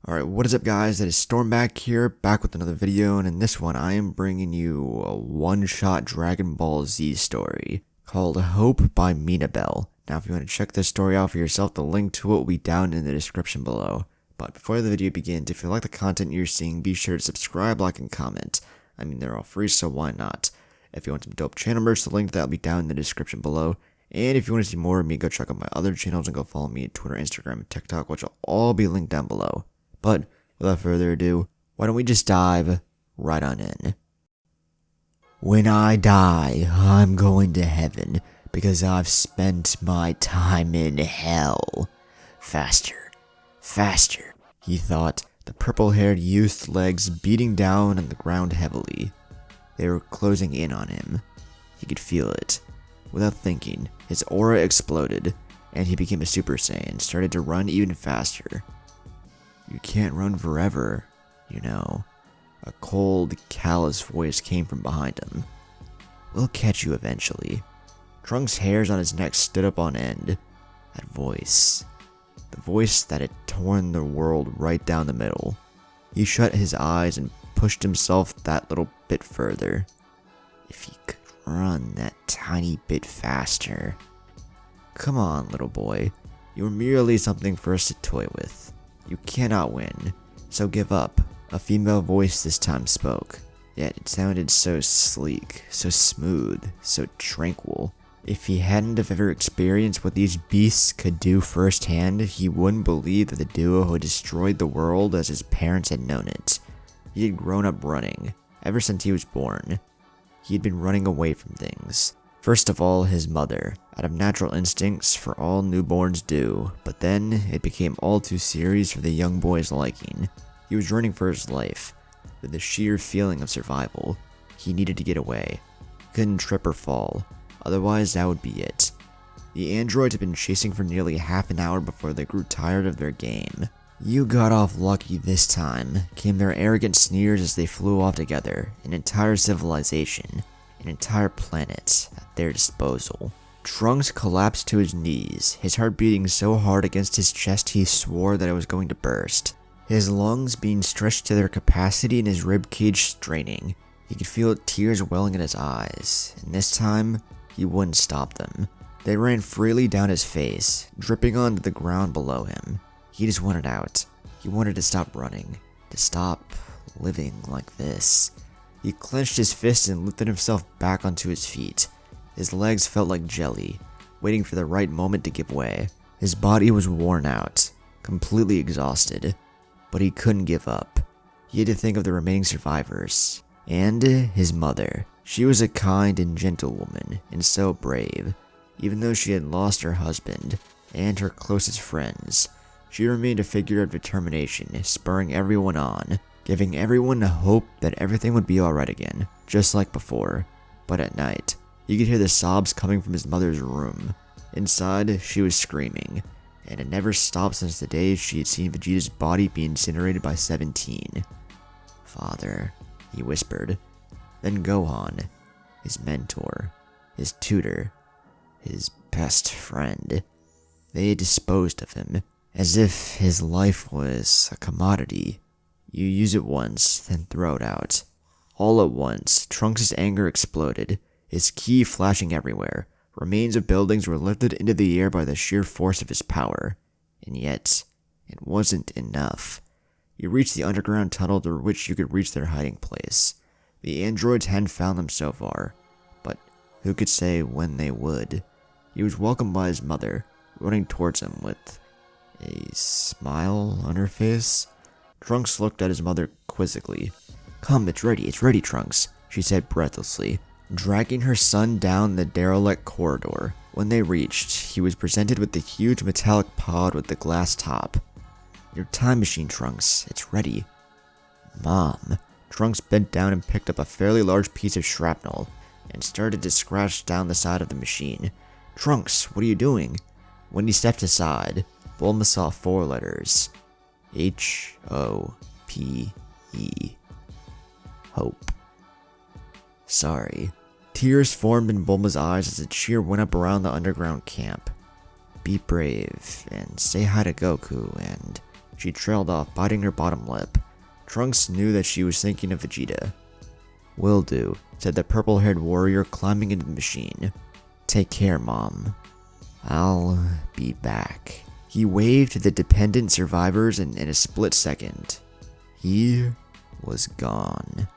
Alright, what is up guys, it is Storm back here, back with another video, and in this one I am bringing you a one-shot Dragon Ball Z story called Hope by Minabelle. Now if you want to check this story out for yourself, the link to it will be down in the description below. But before the video begins, if you like the content you're seeing, be sure to subscribe, like, and comment. I mean, they're all free, so why not? If you want some dope channel merch, the link to that will be down in the description below. And if you want to see more of me, go check out my other channels and go follow me on Twitter, Instagram, and TikTok, which will all be linked down below. But without further ado, why don't we just dive right on in. When I die, I'm going to heaven because I've spent my time in hell. Faster, faster, he thought, the purple-haired youth's legs beating down on the ground heavily. They were closing in on him. He could feel it. Without thinking, his aura exploded, and he became a Super Saiyan, started to run even faster. You can't run forever, you know. A cold, callous voice came from behind him. We'll catch you eventually. Trunks' hairs on his neck stood up on end. That voice. The voice that had torn the world right down the middle. He shut his eyes and pushed himself that little bit further. If he could run that tiny bit faster. Come on, little boy. You're merely something for us to toy with. You cannot win, so give up. A female voice this time spoke, yet it sounded so sleek, so smooth, so tranquil. If he hadn't have ever experienced what these beasts could do firsthand, he wouldn't believe that the duo had destroyed the world as his parents had known it. He had grown up running, ever since he was born. He had been running away from things. First of all, his mother, out of natural instincts for all newborns do, but then it became all too serious for the young boy's liking. He was running for his life, with the sheer feeling of survival. He needed to get away. Couldn't trip or fall, otherwise that would be it. The androids had been chasing for nearly half an hour before they grew tired of their game. You got off lucky this time, came their arrogant sneers as they flew off together, an entire civilization. An entire planet at their disposal. Trunks collapsed to his knees, his heart beating so hard against his chest he swore that it was going to burst. His lungs being stretched to their capacity and his ribcage straining. He could feel tears welling in his eyes, and this time, he wouldn't stop them. They ran freely down his face, dripping onto the ground below him. He just wanted out. He wanted to stop running, to stop living like this. He clenched his fist and lifted himself back onto his feet. His legs felt like jelly, waiting for the right moment to give way. His body was worn out, completely exhausted, but he couldn't give up. He had to think of the remaining survivors, and his mother. She was a kind and gentle woman, and so brave. Even though she had lost her husband, and her closest friends, she remained a figure of determination, spurring everyone on. Giving everyone hope that everything would be alright again, just like before. But at night, you could hear the sobs coming from his mother's room. Inside, she was screaming, and it never stopped since the day she had seen Vegeta's body be incinerated by 17. Father, he whispered. Then Gohan, his mentor, his tutor, his best friend. They had disposed of him, as if his life was a commodity. You use it once, then throw it out. All at once, Trunks' anger exploded, his ki flashing everywhere. Remains of buildings were lifted into the air by the sheer force of his power. And yet, it wasn't enough. You reached the underground tunnel through which you could reach their hiding place. The androids hadn't found them so far, but who could say when they would? He was welcomed by his mother, running towards him with a smile on her face. Trunks looked at his mother quizzically. Come, it's ready, Trunks, she said breathlessly, dragging her son down the derelict corridor. When they reached, he was presented with the huge metallic pod with the glass top. Your time machine, Trunks, it's ready. Mom. Trunks bent down and picked up a fairly large piece of shrapnel and started to scratch down the side of the machine. Trunks, what are you doing? When he stepped aside, Bulma saw 4 letters. H-O-P-E. Hope. Sorry. Tears formed in Bulma's eyes as a cheer went up around the underground camp. Be brave, and say hi to Goku, and She trailed off, biting her bottom lip. Trunks knew that she was thinking of Vegeta. "Will do," said the purple-haired warrior, climbing into the machine. "Take care, Mom. I'll be back." He waved to the dependent survivors, and in a split second, he was gone.